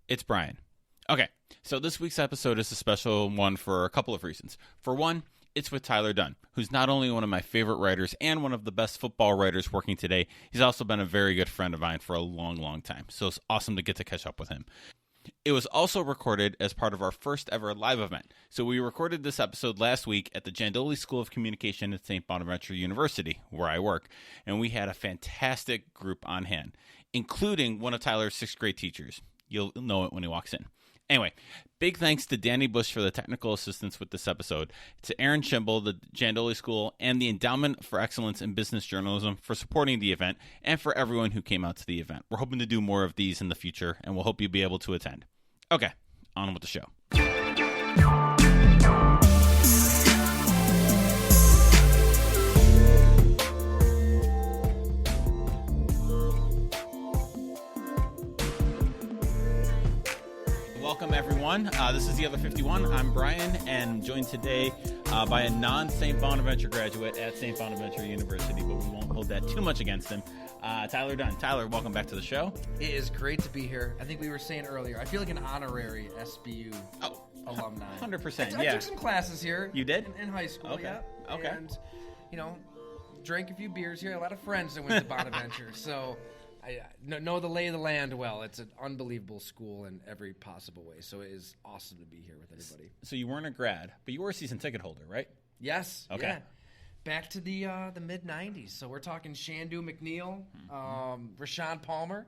It's Brian. Okay, so this week's episode is a special one for a couple of reasons. For one, it's with Tyler Dunne, who's not only one of my favorite writers and one of the best football writers working today, he's also been a very good friend of mine for a long, long time. So it's awesome to get to catch up with him. It was also recorded as part of our first ever live event. So we recorded this episode last week at the Kendall School of Communication at St. Bonaventure University, where I work. And we had a fantastic group on hand, including one of Tyler's sixth grade teachers. You'll know it when he walks in. Anyway, big thanks to Danny Bush for the technical assistance with this episode, to Aaron Schimble, the Jandoli School, and the Endowment for Excellence in Business Journalism for supporting the event, and for everyone who came out to the event. We're hoping to do more of these in the future, and we'll hope you'll be able to attend. Okay, on with the show. Welcome, everyone. This is The Other 51. I'm Brian, and joined today by a non-St. Bonaventure graduate at St. Bonaventure University, but we won't hold that too much against him. Tyler Dunne. Tyler, welcome back to the show. It is great to be here. I think we were saying earlier, I feel like an honorary SBU alumni. 100%, I took some classes here. You did? In high school, Okay. yeah. Okay. And, drank a few beers here. A lot of friends that went to Bonaventure. So I know the lay of the land well. It's an unbelievable school in every possible way. So it is awesome to be here with everybody. So you weren't a grad, but you were a season ticket holder, right? Yes. Okay. Yeah. Back to the mid-'90s. So we're talking Shandu McNeil, Rashawn Palmer.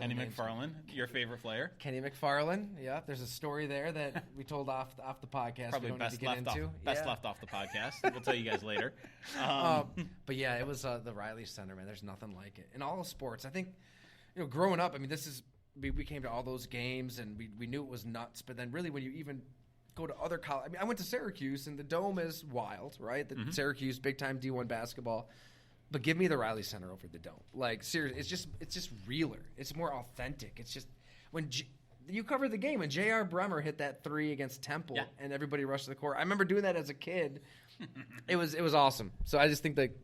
Kenny McFarland, your favorite player. Kenny McFarland. Yeah, there's a story there that we told off the podcast. Probably we don't best need to get into. left off the podcast. We'll tell you guys later. But yeah, it was the Riley Center, man. There's nothing like it. In all sports, I think, growing up, I mean, we came to all those games and we knew it was nuts. But then really when you even go to other college, I mean, I went to Syracuse and the Dome is wild, right? The Syracuse, big time D1 basketball. But give me the Riley Center over the Dome. Like, seriously, it's just realer. It's more authentic. It's just when you cover the game when J.R. Bremer hit that three against Temple and everybody rushed to the court. I remember doing that as a kid. It was awesome. So I just think that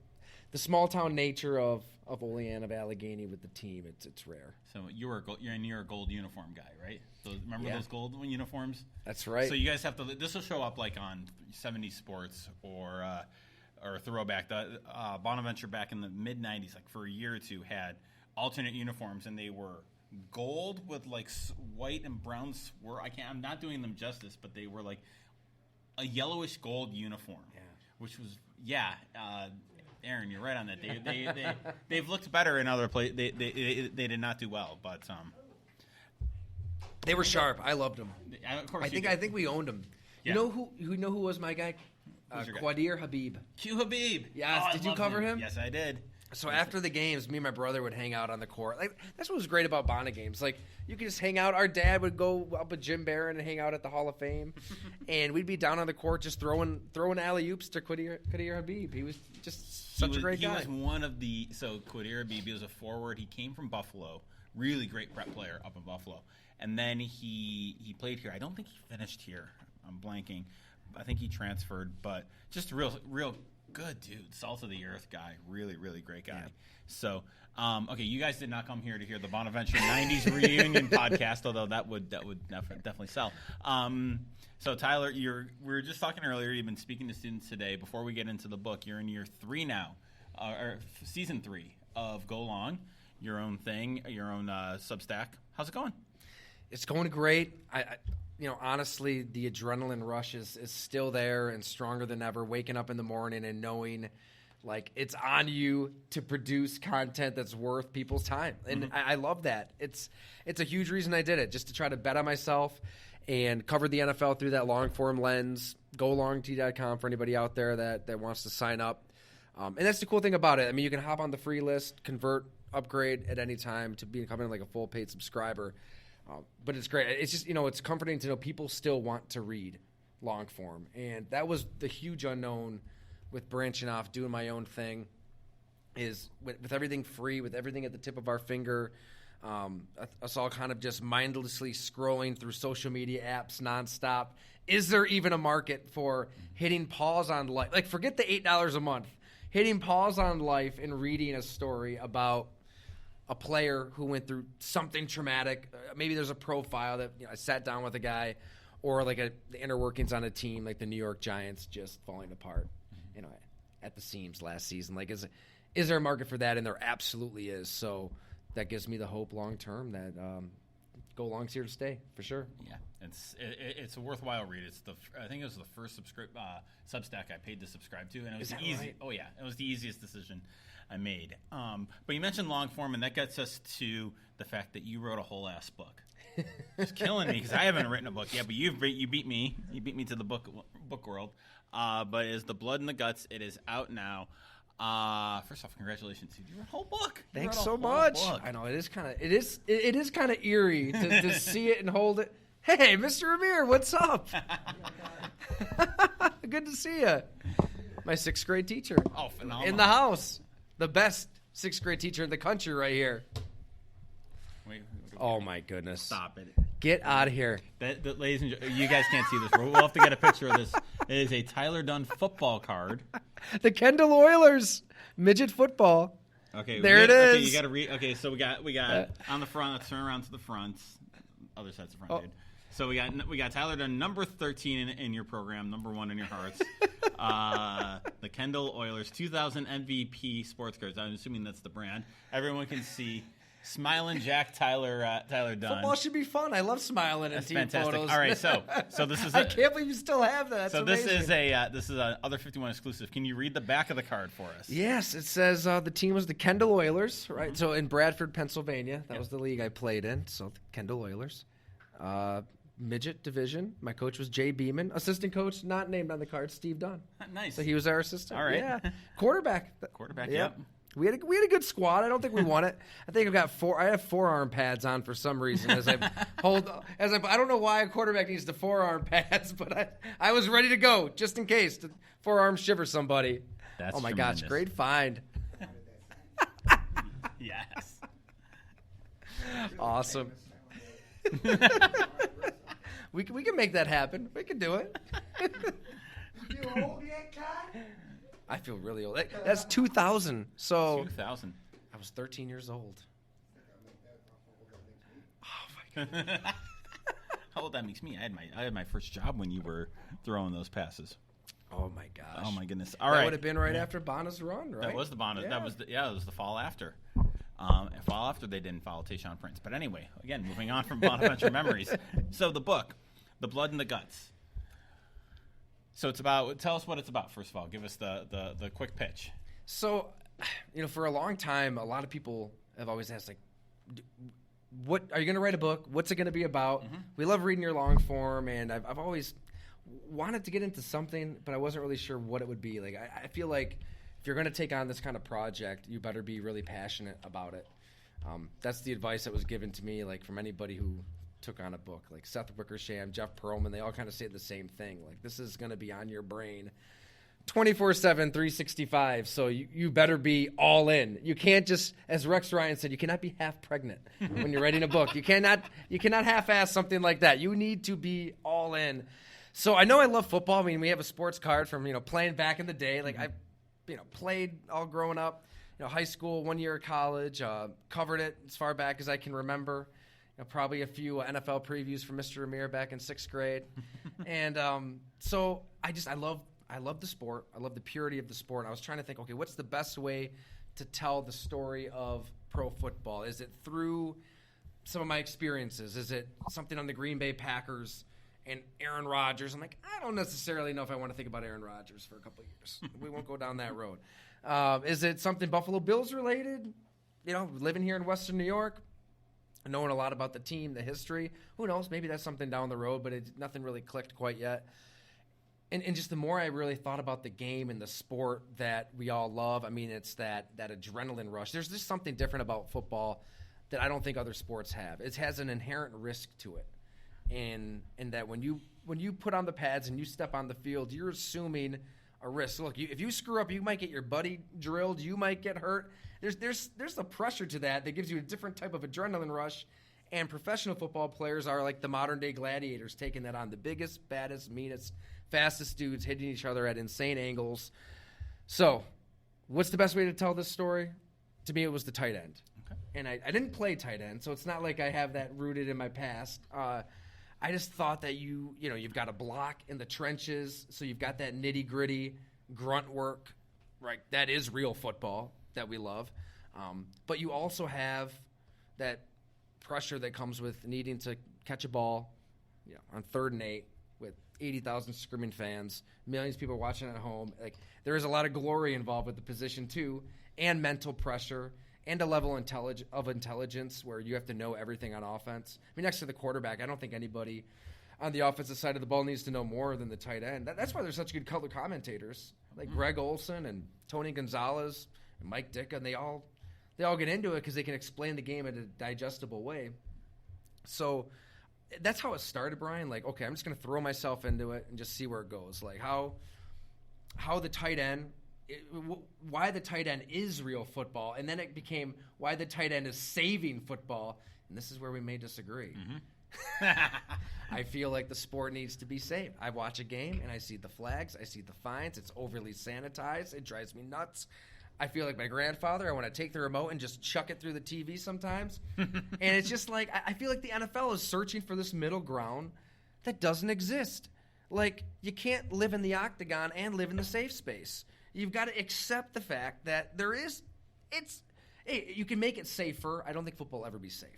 the small town nature of Olean, of Allegheny with the team, it's rare. So you're a gold uniform guy, right? So remember those gold uniforms? That's right. So you guys have to. This will show up like on 70 Sports or Throwback. The Bonaventure back in the mid '90s, like for a year or two, had alternate uniforms, and they were gold with like white and brown swirl. I'm not doing them justice, but they were like a yellowish gold uniform, which was Aaron, you're right on that. They've looked better in other places. They did not do well, but they were sharp. I loved them. Of course, I think we owned them. Yeah. You know who was my guy? Qadir Habib. Q Habib. Yes. Did you cover him? Yes, I did. So after the games, me and my brother would hang out on the court. Like, that's what was great about Bonda games. Like, you could just hang out. Our dad would go up with Jim Barron and hang out at the Hall of Fame, and we'd be down on the court just throwing alley oops to Qadir Habib. He was just such a great guy. He was one of the Qadir Habib. He was a forward. He came from Buffalo. Really great prep player up in Buffalo, and then he played here. I don't think he finished here. I'm blanking. I think he transferred, but just a real good dude, salt of the earth guy, really, really great guy. Yeah. So, okay, you guys did not come here to hear the Bonaventure '90s reunion podcast, although that would definitely sell. So, Tyler, we were just talking earlier. You've been speaking to students today. Before we get into the book, you're in year 3 now, or season 3 of Go Long, your own thing, your own Substack. How's it going? It's going great. Honestly, the adrenaline rush is still there and stronger than ever. Waking up in the morning and knowing, like, it's on you to produce content that's worth people's time. And I love that. It's a huge reason I did it, just to try to bet on myself and cover the NFL through that long-form lens. GoLongT.com for anybody out there that wants to sign up. And that's the cool thing about it. I mean, you can hop on the free list, convert, upgrade at any time to becoming like a full paid subscriber. But it's great. It's just, it's comforting to know people still want to read long form. And that was the huge unknown with branching off, doing my own thing, is with everything free, with everything at the tip of our finger, us all kind of just mindlessly scrolling through social media apps nonstop. Is there even a market for hitting pause on life? Like, forget the $8 a month. Hitting pause on life and reading a story about a player who went through something traumatic. Maybe there's a profile that I sat down with a guy, or like the inner workings on a team like the New York Giants just falling apart, at the seams last season. Like, is there a market for that? And there absolutely is. So that gives me the hope long term that Go Long's here to stay for sure. Yeah, it's a worthwhile read. I think it was the first Substack I paid to subscribe to, and it was easy. Right? Oh yeah, it was the easiest decision I made. But you mentioned long form, and that gets us to the fact that you wrote a whole ass book. It's killing me because I haven't written a book yet, but you beat me. You beat me to the book world. But it is The Blood and the Guts. It is out now. First off, congratulations! You wrote a whole book. Thanks so much. Book. I know it is kind of eerie to see it and hold it. Hey, Mr. Amir, what's up? Good to see you. My 6th grade teacher. Oh, phenomenal! In the house, the best 6th grade teacher in the country, right here. Wait, oh my goodness! Stop it! Get out of here. Ladies and gentlemen, you guys can't see this. We'll have to get a picture of this. It is a Tyler Dunne football card. The Kendall Oilers midget football. Okay, there it is. Okay, you got to read. Okay, so we got on the front. Let's turn around to the front. Other side's the front, dude. So we got Tyler Dunne, number 13 in your program, number 1 in your hearts. The Kendall Oilers 2000 MVP sports cards. I'm assuming that's the brand. Everyone can see. Smiling Jack Tyler Dunne. Football should be fun. I love smiling and team fantastic. photos. All right, so this is. I can't believe you still have that. That's amazing. This is a Other 51 exclusive. Can you read the back of the card for us? Yes, it says the team was the Kendall Oilers, right? Mm-hmm. So in Bradford, Pennsylvania, that was the league I played in. So the Kendall Oilers, midget division. My coach was Jay Beeman. Assistant coach not named on the card, Steve Dunne. Nice. So he was our assistant. All right. Yeah. Quarterback. Yep. We had a good squad. I don't think we won it. I think I have forearm pads on for some reason I don't know why a quarterback needs the forearm pads, but I was ready to go just in case to forearm shiver somebody. That's oh my tremendous. gosh, great find. Yes. Awesome. we can make that happen. We can do it. You old yet, Todd? I feel really old. That's 2000. So 2000. I was 13 years old. Oh my god. How old that makes me? I had my first job when you were throwing those passes. Oh my gosh. Oh my goodness. All right. That would have been right after Bona's run, right? That was the Bona. Yeah. That was it was the fall after. Fall after they didn't follow Tayshaun Prince. But anyway, again, moving on from Bonaventure memories. So the book, The Blood and the Guts. So tell us what it's about, first of all. Give us the quick pitch. So, for a long time, a lot of people have always asked, like, what are you going to write a book? What's it going to be about? Mm-hmm. We love reading your long form, and I've always wanted to get into something, but I wasn't really sure what it would be. Like, I feel like if you're going to take on this kind of project, you better be really passionate about it. That's the advice that was given to me, like, from anybody who took on a book. Like Seth Wickersham, Jeff Pearlman, they all kind of say the same thing. Like, this is going to be on your brain 24/7, 365. So you better be all in. You can't just, as Rex Ryan said, you cannot be half pregnant when you're writing a book. You cannot half-ass something like that. You need to be all in. So I know I love football. I mean, we have a sports card from, playing back in the day. Like, I've, played all growing up, high school, 1 year of college, covered it as far back as I can remember. Probably a few NFL previews for Mr. Amir back in 6th grade. And so I love the sport. I love the purity of the sport. I was trying to think, okay, what's the best way to tell the story of pro football? Is it through some of my experiences? Is it something on the Green Bay Packers and Aaron Rodgers? I'm like, I don't necessarily know if I want to think about Aaron Rodgers for a couple of years. We won't go down that road. Is it something Buffalo Bills related? Living here in Western New York, knowing a lot about the team, the history. Who knows? Maybe that's something down the road, but nothing really clicked quite yet. And just the more I really thought about the game and the sport that we all love, I mean, it's that adrenaline rush. There's just something different about football that I don't think other sports have. It has an inherent risk to it. And that when you put on the pads and you step on the field, you're assuming a risk. Look, if you screw up, you might get your buddy drilled. You might get hurt. There's the pressure to that gives you a different type of adrenaline rush. And professional football players are like the modern-day gladiators, taking that on. The biggest, baddest, meanest, fastest dudes hitting each other at insane angles. So what's the best way to tell this story? To me, it was the tight end. Okay. and I didn't play tight end, so it's not like I have that rooted in my past. I just thought that you've got to block in the trenches, so you've got that nitty-gritty grunt work, right? That is real football that we love. But you also have that pressure that comes with needing to catch a ball on 3rd and 8 with 80,000 screaming fans, millions of people watching at home. Like, there is a lot of glory involved with the position too, and mental pressure, and a level of intelligence where you have to know everything on offense. I mean, next to the quarterback, I don't think anybody on the offensive side of the ball needs to know more than the tight end. That's why there's such good color commentators like Greg Olson and Tony Gonzalez and Mike Ditka, and they all get into it because they can explain the game in a digestible way. So that's how it started, Brian. Like, okay, I'm just going to throw myself into it and just see where it goes. Like how the tight end, why the tight end is real football, and then it became why the tight end is saving football, and this is where we may disagree. I feel like the sport needs to be saved. I watch a game and I see the flags, I see the fines, it's overly sanitized, it drives me nuts. I feel like my grandfather. I want to take the remote and just chuck it through the TV sometimes. And it's just like, I feel like the NFL is searching for this middle ground that doesn't exist. Like, you can't live in the octagon and live in the safe space. You've got to accept the fact that you can make it safer. I don't think football will ever be safe.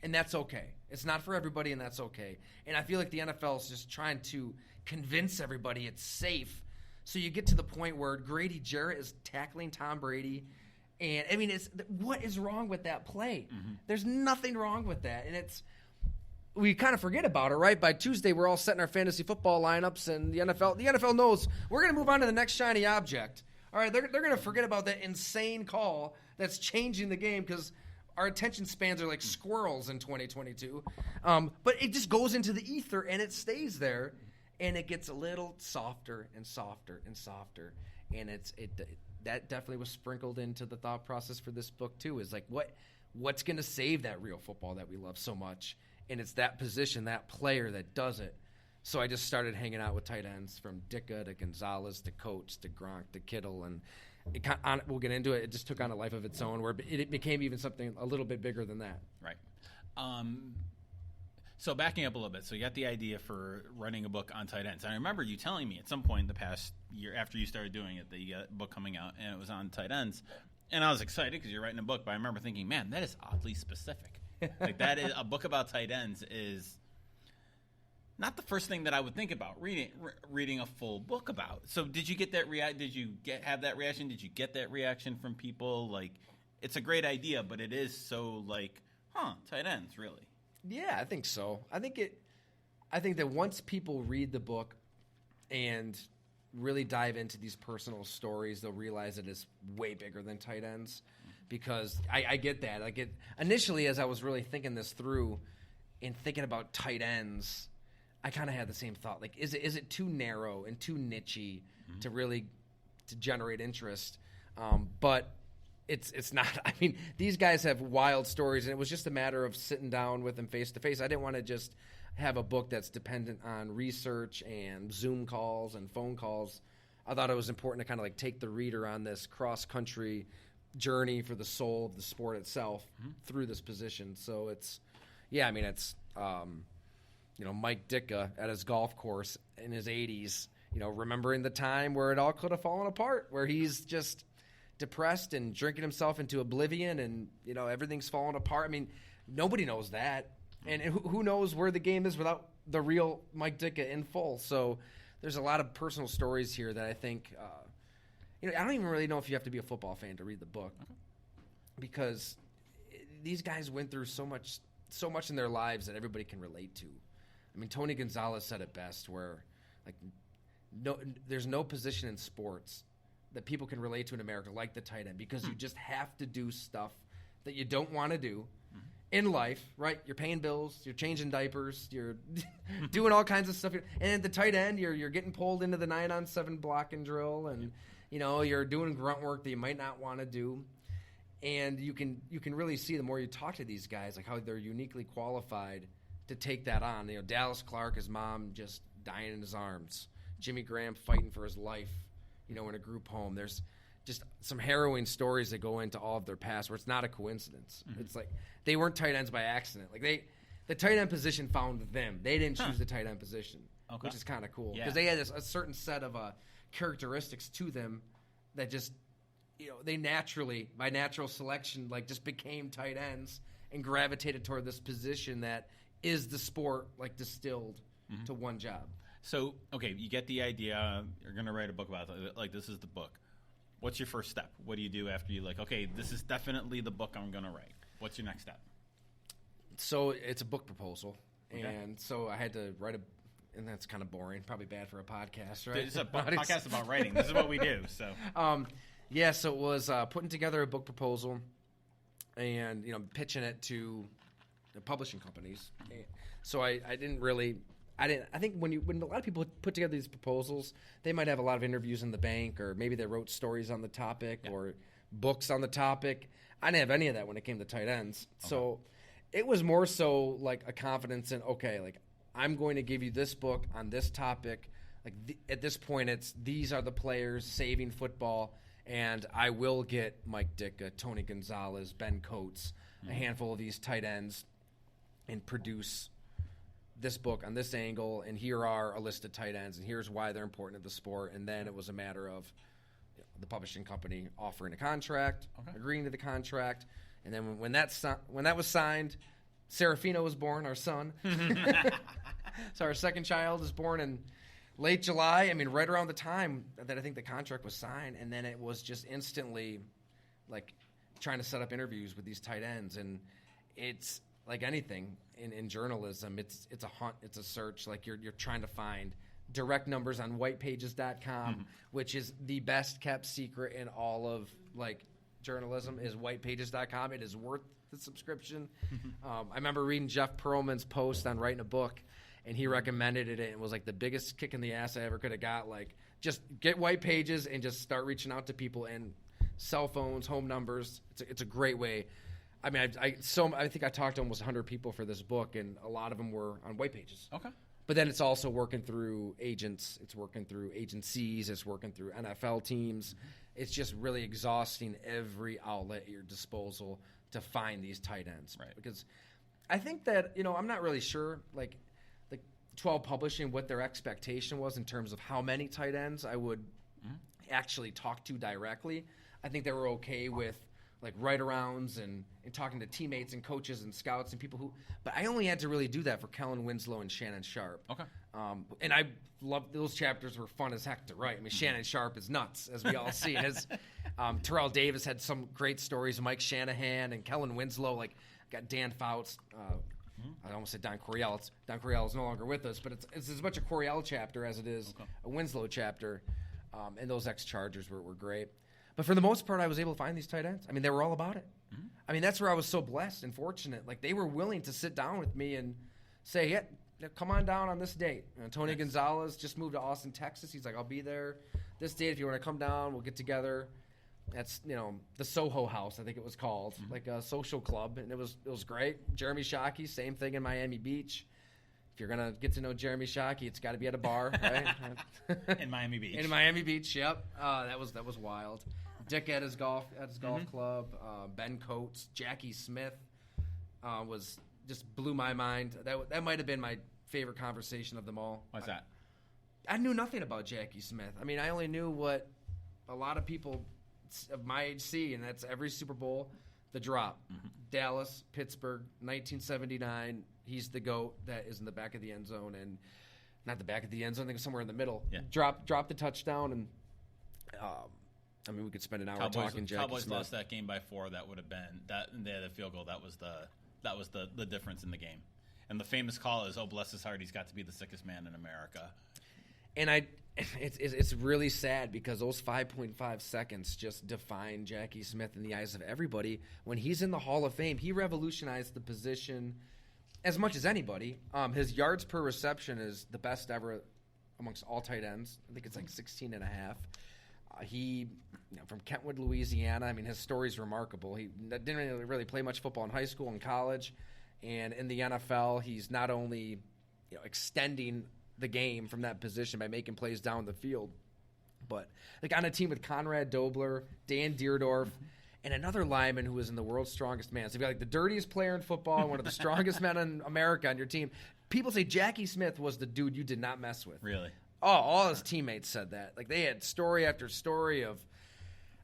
And that's okay. It's not for everybody, and that's okay. And I feel like the NFL is just trying to convince everybody it's safe. So you get to the point where Grady Jarrett is tackling Tom Brady. And, I mean, what is wrong with that play? There's nothing wrong with that. And we kind of forget about it, right? By Tuesday, we're all setting our fantasy football lineups, and the NFL knows we're going to move on to the next shiny object. All right, they're going to forget about that insane call that's changing the game because our attention spans are like squirrels in 2022. But it just goes into the ether, and it stays there. And it gets a little softer and softer and softer, and that definitely was sprinkled into the thought process for this book too. Is like what's going to save that real football that we love so much, and it's that position, that player that does it. So I just started hanging out with tight ends from Ditka to Gonzalez to Coates to Gronk to Kittle, and we'll get into it. It just took on a life of its own, where it became even something a little bit bigger than that. Right. So backing up a little bit, so you got the idea for running a book on tight ends. And I remember you telling me at some point in the past year after you started doing it that you got a book coming out, and it was on tight ends. And I was excited because you're writing a book, but I remember thinking, man, that is oddly specific. Like, that is a book about tight ends is not the first thing that I would think about reading a full book about. So did you get that have that reaction? Did you get that reaction from people? Like, it's a great idea, but it is so like, tight ends, really. Yeah, I think so. I think that once people read the book and really dive into these personal stories, they'll realize it is way bigger than tight ends. Because I get that. Like, initially, as I was really thinking this through and thinking about tight ends, I kind of had the same thought. Like, is it too narrow and too niche-y to generate interest? But it's not. I mean, these guys have wild stories, and it was just a matter of sitting down with them face to face. I didn't want to just have a book that's dependent on research and Zoom calls and phone calls. I thought it was important to kind of like take the reader on this cross-country journey for the soul of the sport itself through this position. So it's Mike Ditka at his golf course in his 80s, remembering the time where it all could have fallen apart, where he's just depressed and drinking himself into oblivion, and everything's falling apart. I mean, nobody knows that, and who knows where the game is without the real Mike Ditka in full. So there's a lot of personal stories here that I think I don't even really know if you have to be a football fan to read the book, because these guys went through so much in their lives that everybody can relate to. I mean, Tony Gonzalez said it best, where there's no position in sports that people can relate to in America like the tight end, because you just have to do stuff that you don't want to do in life, right? You're paying bills, you're changing diapers, you're doing all kinds of stuff. And at the tight end, you're getting pulled into the 9-on-7 block and drill, and you're doing grunt work that you might not want to do. And you can really see the more you talk to these guys, like how they're uniquely qualified to take that on. Dallas Clark, his mom just dying in his arms. Jimmy Graham fighting for his life, in a group home. There's just some harrowing stories that go into all of their past where it's not a coincidence. It's like they weren't tight ends by accident. Like the tight end position found them. They didn't choose the tight end position, which is kind of cool because they had a certain set of characteristics to them that just, they naturally, by natural selection, like just became tight ends and gravitated toward this position that is the sport like distilled to one job. So, okay, you get the idea. You're going to write a book about it. Like, this is the book. What's your first step? What do you do after you okay, this is definitely the book I'm going to write? What's your next step? So it's a book proposal. Okay. And so I had to write and that's kind of boring, probably bad for a podcast, right? It's a podcast about writing. This is what we do. So, so it was putting together a book proposal and, pitching it to the publishing companies. So I think when a lot of people put together these proposals, they might have a lot of interviews in the bank, or maybe they wrote stories on the topic or books on the topic. I didn't have any of that when it came to tight ends. Okay. So it was more so like a confidence in, okay, like I'm going to give you this book on this topic. Like at this point, these are the players saving football, and I will get Mike Ditka, Tony Gonzalez, Ben Coates, a handful of these tight ends, and produce this book on this angle, and here are a list of tight ends, and here's why they're important to the sport. And then it was a matter of the publishing company offering a contract, agreeing to the contract, and then when that was signed, Serafino was born, our son. So our second child is born in late July. I mean, right around the time that I think the contract was signed, and then it was just instantly like trying to set up interviews with these tight ends, and it's like anything in journalism, it's a hunt, it's a search. Like you're trying to find direct numbers on whitepages.com, which is the best kept secret in all of like journalism, is whitepages.com. It is worth the subscription. I remember reading Jeff Pearlman's post on writing a book, and he recommended it, and it was like the biggest kick in the ass I ever could have got. Like, just get White Pages and just start reaching out to people, and cell phones, home numbers. It's a great way. I mean, I think I talked to almost 100 people for this book, and a lot of them were on White Pages. Okay. But then it's also working through agents. It's working through agencies. It's working through NFL teams. It's just really exhausting every outlet at your disposal to find these tight ends. Right. Because I think that, I'm not really sure, like 12 Publishing, what their expectation was in terms of how many tight ends I would actually talk to directly. I think they were okay with like write-arounds and talking to teammates and coaches and scouts and people but I only had to really do that for Kellen Winslow and Shannon Sharp. Okay. And I loved those chapters, were fun as heck to write. I mean, Shannon Sharp is nuts, as we all see. And Terrell Davis had some great stories, Mike Shanahan and Kellen Winslow, like got Dan Fouts. I almost said Don Coryell. Don Coryell is no longer with us, but it's as much a Coryell chapter as it is a Winslow chapter. And those ex-Chargers were great. But for the most part, I was able to find these tight ends. I mean, they were all about it. I mean, that's where I was so blessed and fortunate. Like, they were willing to sit down with me and say, yeah, come on down on this date. Tony Gonzalez just moved to Austin, Texas. He's like, I'll be there this date. If you want to come down, we'll get together. That's, the Soho House, I think it was called, like a social club. And it was great. Jeremy Shockey, same thing in Miami Beach. If you're going to get to know Jeremy Shockey, it's got to be at a bar, right? In Miami Beach. In Miami Beach, yep. That was wild. Dick at his golf club. Ben Coates, Jackie Smith was just blew my mind. That might have been my favorite conversation of them all. Why's that? I knew nothing about Jackie Smith. I mean, I only knew what a lot of people of my age see, and that's every Super Bowl, the drop. Dallas, Pittsburgh, 1979. He's the GOAT that is in the back of the end zone, and not the back of the end zone, I think somewhere in the middle. Yeah. Drop the touchdown, and I mean, we could spend an hour talking Jackie Cowboys Smith. Lost that game by 4. That would have been that. They had a field goal. That was the difference in the game. And the famous call is, "Oh, bless his heart, he's got to be the sickest man in America." And it's really sad because those 5.5 seconds just define Jackie Smith in the eyes of everybody. When he's in the Hall of Fame, he revolutionized the position as much as anybody. His yards per reception is the best ever amongst all tight ends. I think it's like 16 and a half. He, from Kentwood, Louisiana. I mean, his story's remarkable. He didn't really play much football in high school and college, and in the NFL, he's not only extending the game from that position by making plays down the field, But like on a team with Conrad Dobler, Dan Deerdorf, and another lineman who was in the world's strongest man. So you've got like the dirtiest player in football, one of the strongest men in America on your team. People say Jackie Smith was the dude you did not mess with. Really? Oh, all his teammates said that. Like they had story after story of,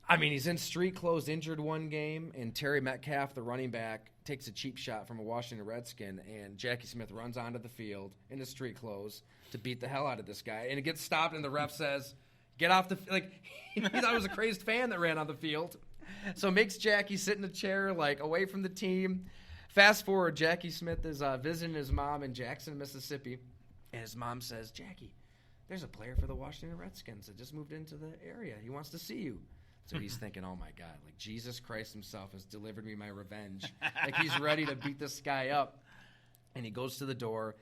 I mean, he's in street clothes, injured one game, and Terry Metcalf, the running back, takes a cheap shot from a Washington Redskin, and Jackie Smith runs onto the field in his street clothes to beat the hell out of this guy. And it gets stopped, and the ref says, get off the like he thought it was a crazed fan that ran on the field. So makes Jackie sit in a chair, like, away from the team. Fast forward, Jackie Smith is visiting his mom in Jackson, Mississippi, and his mom says, Jackie, there's a player for the Washington Redskins that just moved into the area. He wants to see you. So he's thinking, oh, my God, like Jesus Christ himself has delivered me my revenge. Like he's ready to beat this guy up. And he goes to the door.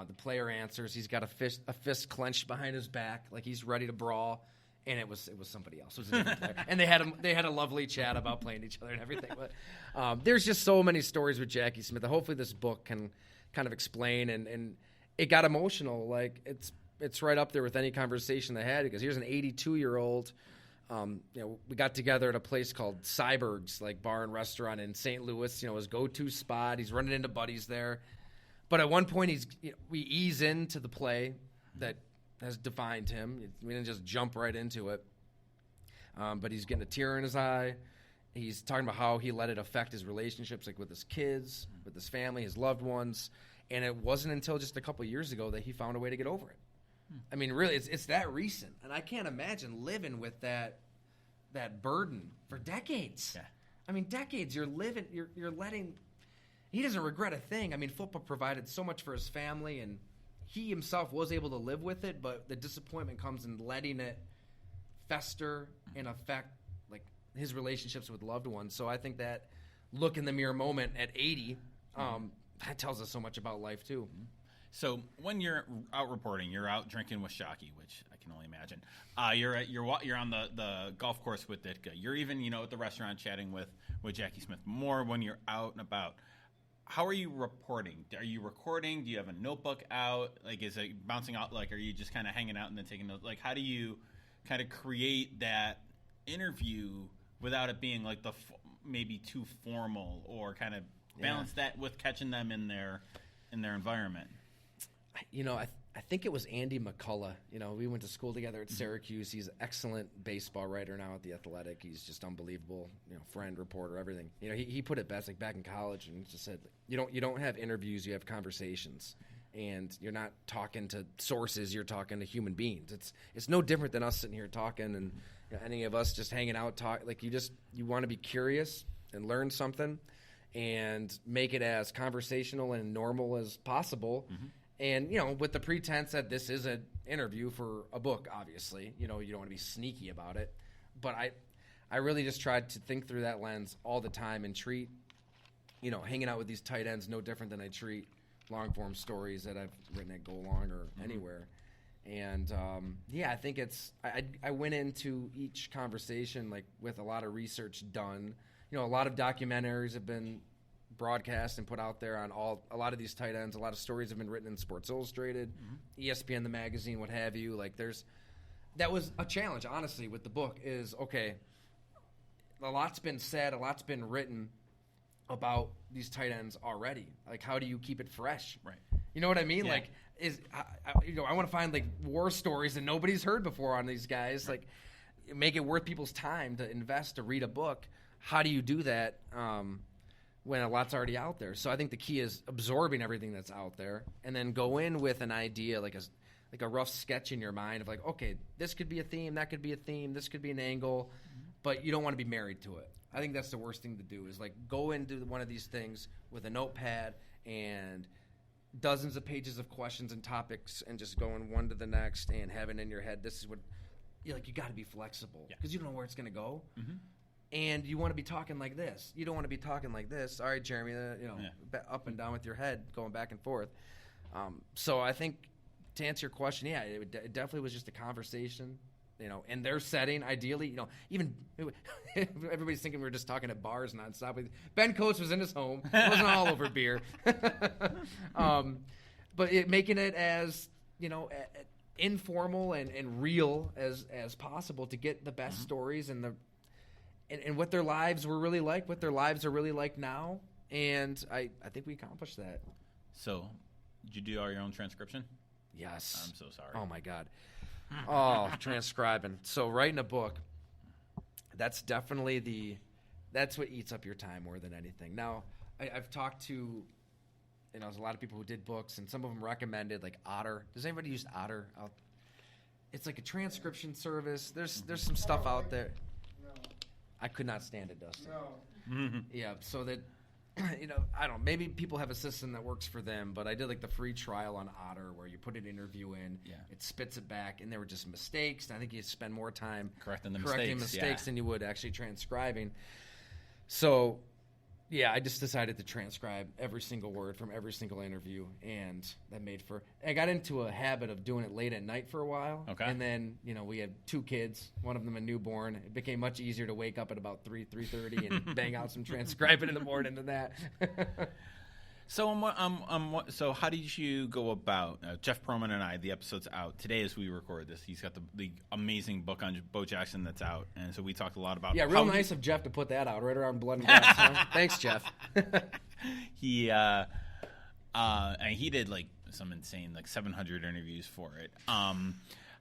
The player answers. He's got a fist clenched behind his back, like he's ready to brawl. And it was somebody else. It was a different player. And they had a lovely chat about playing each other and everything. But there's just so many stories with Jackie Smith. Hopefully this book can kind of explain. And it got emotional. Like it's right up there with any conversation they had, because here's an 82-year-old. We got together at a place called Cyberg's, like bar and restaurant in St. Louis. His go-to spot. He's running into buddies there. But at one point, we ease into the play that has defined him. We didn't just jump right into it. But he's getting a tear in his eye. He's talking about how he let it affect his relationships, like with his kids, with his family, his loved ones. And it wasn't until just a couple of years ago that he found a way to get over it. I mean, really, it's that recent. And I can't imagine living with that burden for decades. Yeah. I mean, decades. You're letting. He doesn't regret a thing. I mean, football provided so much for his family, and he himself was able to live with it, but the disappointment comes in letting it fester and affect like his relationships with loved ones. So I think that look in the mirror moment at 80, that tells us so much about life too. So when you're out reporting, you're out drinking with Shockey, which I can only imagine. You're on the golf course with Ditka. You're even at the restaurant chatting with Jackie Smith. More when you're out and about. How are you reporting? Are you recording? Do you have a notebook out? Like, is it bouncing out? Like, are you just kind of hanging out and then taking notes? Like, how do you kind of create that interview without it being like maybe too formal, or kind of balance that with catching them in their environment? I think it was Andy McCullough. We went to school together at Syracuse. He's an excellent baseball writer now at The Athletic. He's just unbelievable, friend, reporter, everything. He put it best, like back in college, and he just said, you don't have interviews, you have conversations. And you're not talking to sources, you're talking to human beings. It's no different than us sitting here talking, and any of us just hanging out, like you want to be curious and learn something and make it as conversational and normal as possible. Mm-hmm. And, with the pretense that this is an interview for a book, obviously. You don't want to be sneaky about it. But I really just tried to think through that lens all the time and treat, hanging out with these tight ends no different than I treat long-form stories that I've written at Go Long or anywhere. And, I think I went into each conversation, like, with a lot of research done. A lot of documentaries have been broadcast and put out there on a lot of these tight ends. A lot of stories have been written in Sports Illustrated, ESPN, the magazine, what have you. Like that was a challenge, honestly, with the book is, okay, a lot's been said, a lot's been written about these tight ends already. Like, how do you keep it fresh? Right. You know what I mean? Yeah. Like, I want to find like war stories that nobody's heard before on these guys. Right. Like, make it worth people's time to invest to read a book. How do you do that? When a lot's already out there. So I think the key is absorbing everything that's out there and then go in with an idea, like a rough sketch in your mind of like, okay, this could be a theme, that could be a theme, this could be an angle, but you don't want to be married to it. I think that's the worst thing to do is like go into one of these things with a notepad and dozens of pages of questions and topics and just going one to the next and having in your head, this is what, you got to be flexible because you don't know where it's going to go. Mm-hmm. And you want to be talking like this. You don't want to be talking like this. All right, Jeremy, up and down with your head, going back and forth. So I think to answer your question, it definitely was just a conversation, in their setting, ideally, even everybody's thinking we were just talking at bars nonstop. Ben Coates was in his home. It wasn't all over beer. But making it as, informal and real as possible to get the best stories and what their lives were really like, what their lives are really like now. And I think we accomplished that. So, did you do all your own transcription? Yes. I'm so sorry. Oh, my God. Oh, transcribing. So writing a book, that's definitely that's what eats up your time more than anything. Now, I've talked to, there's a lot of people who did books, and some of them recommended, like Otter. Does anybody use Otter? It's like a transcription service. There's some stuff out there. No. I could not stand it, Dustin. No. Yeah, so that, I don't know, maybe people have a system that works for them, but I did like the free trial on Otter where you put an interview in, it spits it back, and there were just mistakes. And I think you spend more time correcting mistakes than you would actually transcribing. So, yeah, I just decided to transcribe every single word from every single interview, and that I got into a habit of doing it late at night for a while. Okay. And then, we had 2 kids, one of them a newborn. It became much easier to wake up at about 3:30 and bang out some transcribing in the morning than that. So, so how did you go about Jeff Perlman and I? The episode's out today as we record this. He's got the amazing book on Bo Jackson that's out, and so we talked a lot about. Yeah, real nice of Jeff to put that out right around Blood and Guts. Huh? Thanks, Jeff. He and he did like some insane 700 interviews for it.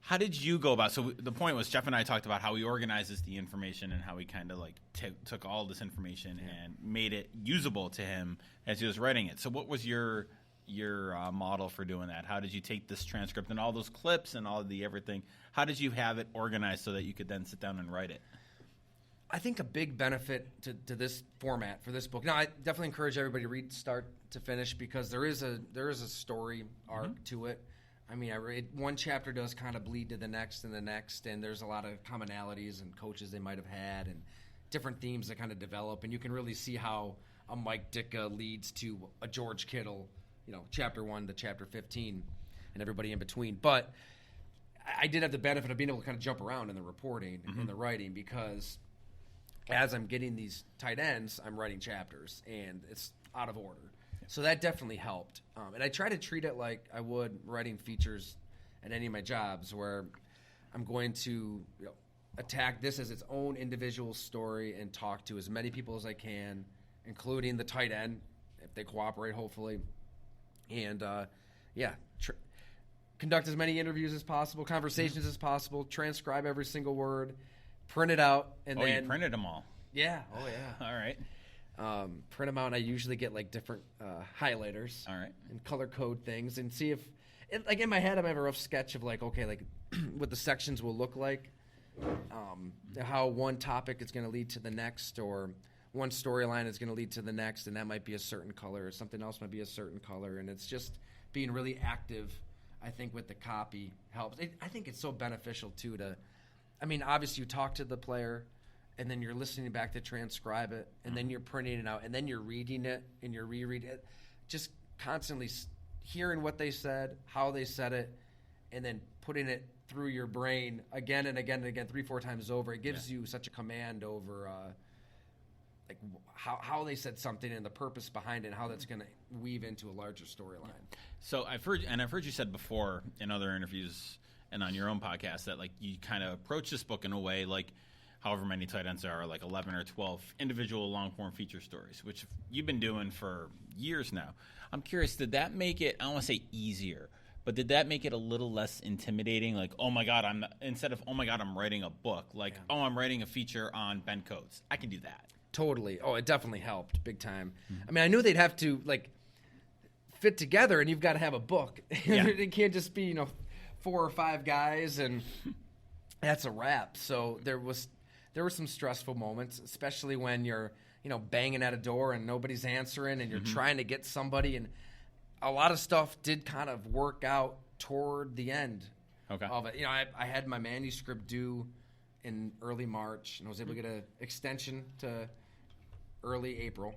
How did you go about? So the point was Jeff and I talked about how he organizes the information and how he kind of took all this information and made it usable to him as he was writing it. So what was your model for doing that? How did you take this transcript and all those clips and all of the everything? How did you have it organized so that you could then sit down and write it? I think a big benefit to this format for this book. Now, I definitely encourage everybody to read start to finish because there is a story arc to it. I mean, one chapter does kind of bleed to the next and the next, and there's a lot of commonalities and coaches they might have had and different themes that kind of develop, and you can really see how a Mike Ditka leads to a George Kittle, chapter 1 to chapter 15 and everybody in between. But I did have the benefit of being able to kind of jump around in the reporting and the writing because as I'm getting these tight ends, I'm writing chapters, and it's out of order. So that definitely helped. And I try to treat it like I would writing features at any of my jobs where I'm going to attack this as its own individual story and talk to as many people as I can, including the tight end, if they cooperate, hopefully. And, conduct as many interviews as possible, conversations as possible, transcribe every single word, print it out. And then You printed them all. Yeah. Oh, yeah. All right. Print them out, and I usually get different highlighters, all right, and color code things, and see if, in my head, I have a rough sketch of what the sections will look like, how one topic is going to lead to the next, or one storyline is going to lead to the next, and that might be a certain color, or something else might be a certain color, and it's just being really active. I think with the copy helps. I think it's so beneficial too. Obviously, you talk to the player. And then you're listening back to transcribe it, and then you're printing it out, and then you're reading it, and you're rereading it. Just constantly hearing what they said, how they said it, and then putting it through your brain again and again and again, 3-4 times over. It gives you such a command over how they said something and the purpose behind it and how that's going to weave into a larger storyline. So I've heard you said before in other interviews and on your own podcast that you kind of approach this book in a way however many tight ends there are, 11 or 12 individual long-form feature stories, which you've been doing for years now. I'm curious, did that make it, I don't want to say easier, but did that make it a little less intimidating? Oh my God, instead of, oh my God, I'm writing a book, oh, I'm writing a feature on Ben Coates. I can do that. Totally. Oh, it definitely helped big time. I knew they'd have to, fit together, and you've got to have a book. Yeah. It can't just be, 4 or 5 guys, and that's a wrap. So there were some stressful moments, especially when you're, banging at a door and nobody's answering and you're trying to get somebody. And a lot of stuff did kind of work out toward the end of it. I had my manuscript due in early March, and I was able to get an extension to early April,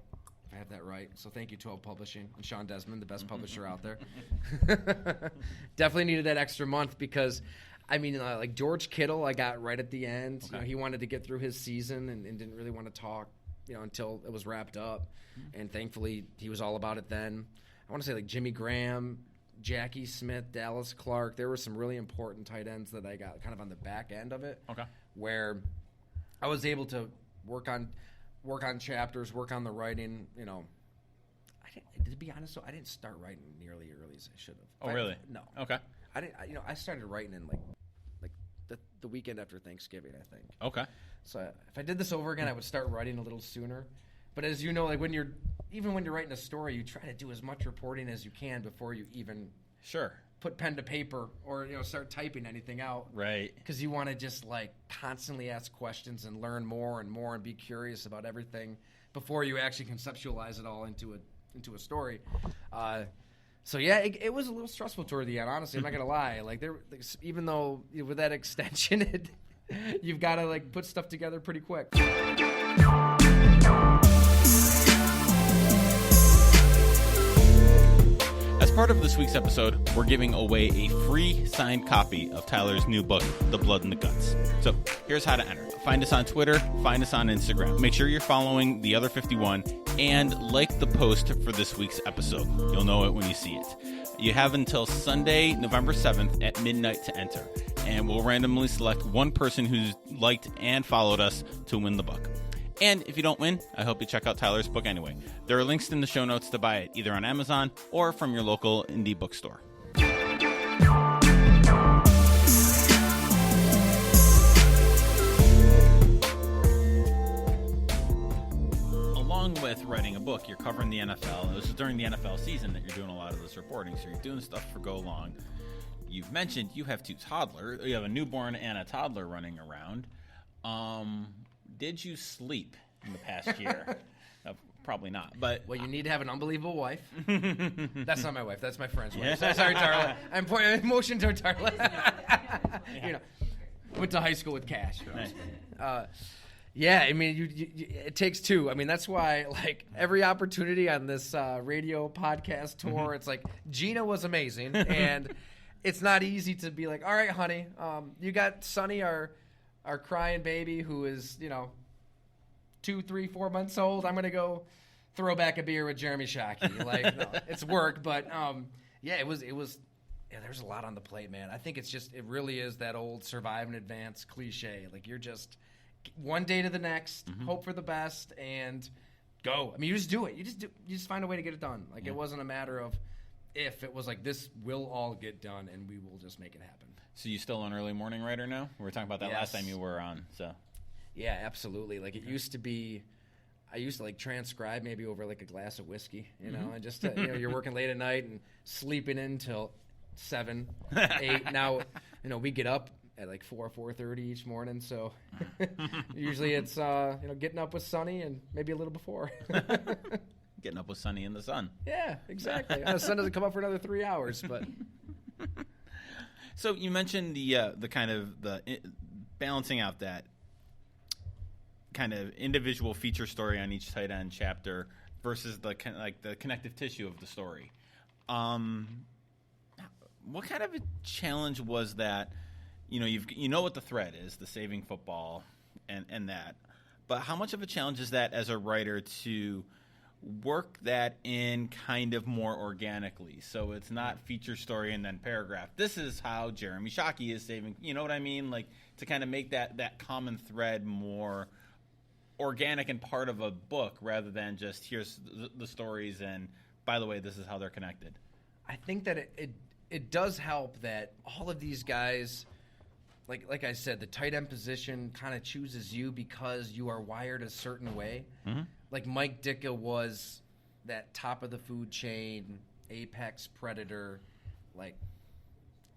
if I have that right. So thank you to Publishing and Sean Desmond, the best publisher out there. Definitely needed that extra month because – George Kittle, I got right at the end. Okay. He wanted to get through his season and didn't really want to talk, until it was wrapped up. And thankfully, he was all about it then. I want to say Jimmy Graham, Jackie Smith, Dallas Clark. There were some really important tight ends that I got kind of on the back end of it. Okay. Where I was able to work on chapters, work on the writing. To be honest, though, I didn't start writing nearly early as I should have. Oh, really? No. Okay. I didn't. I started writing in like the weekend after Thanksgiving, I think. Okay. So if I did this over again, I would start writing a little sooner. But as you know, like when you're writing a story, you try to do as much reporting as you can before you even put pen to paper or start typing anything out. Right. Because you want to just like constantly ask questions and learn more and more and be curious about everything before you actually conceptualize it all into a story. So yeah, it was a little stressful toward the end. Honestly, I'm not gonna lie. Like even though with that extension, you've got to like put stuff together pretty quick. As part of this week's episode, we're giving away a free signed copy of Tyler's new book, The Blood and the Guts. So here's how to enter. Find us on Twitter, find us on Instagram. Make sure you're following the other 51 and like the post for this week's episode. You'll know it when you see it. You have until Sunday, November 7th at midnight to enter, and we'll randomly select one person who's liked and followed us to win the book. And if you don't win, I hope you check out Tyler's book anyway. There are links in the show notes to buy it, either on Amazon or from your local indie bookstore. Along with writing a book, you're covering the NFL. This is during the NFL season that you're doing a lot of this reporting, so you're doing stuff for Go Long. You've mentioned you have two toddlers. You have a newborn and a toddler running around. Did you sleep in the past year? Probably not. But well, you need to have an unbelievable wife. That's not my wife. That's my friend's wife. Sorry, Darla. I'm pointing emotion toward Darla. Went to high school with Cash. Nice. Yeah, I mean, it takes two. I mean, that's why, like, every opportunity on this radio podcast tour, it's like, Gina was amazing, and it's not easy to be like, all right, honey, you got Sonny, our crying baby who is, 2, 3, 4 months old. I'm going to go throw back a beer with Jeremy Shockey. Like, no, it's work, but, it was there's a lot on the plate, man. I think it really is that old survive and advance cliche. Like, you're just one day to the next, hope for the best, and go. I mean, you just do it. You just find a way to get it done. Like, It wasn't a matter of if. It was like, this will all get done, and we will just make it happen. So you still an early morning writer now? We were talking about that last time you were on. So yeah, absolutely. Like, it used to be, I used to like transcribe maybe over like a glass of whiskey, and just you're working late at night and sleeping in till 7, 8. Now, we get up at like 4:30 each morning. So usually it's getting up with Sonny and maybe a little before. Getting up with Sonny in the sun. Yeah, exactly. The sun doesn't come up for another 3 hours, but. So you mentioned the kind of the balancing out that kind of individual feature story on each tight end chapter versus the kind of like the connective tissue of the story. What kind of a challenge was that? You know what the thread is, the saving football and that. But how much of a challenge is that as a writer to work that in kind of more organically, so it's not feature story and then paragraph. This is how Jeremy Shockey is saving. You know what I mean? Like, to kind of make that common thread more organic and part of a book rather than just here's the stories and by the way, this is how they're connected. I think that it does help that all of these guys, like I said, the tight end position kind of chooses you because you are wired a certain way. Mm-hmm. Like Mike Ditka was that top of the food chain, apex predator. Like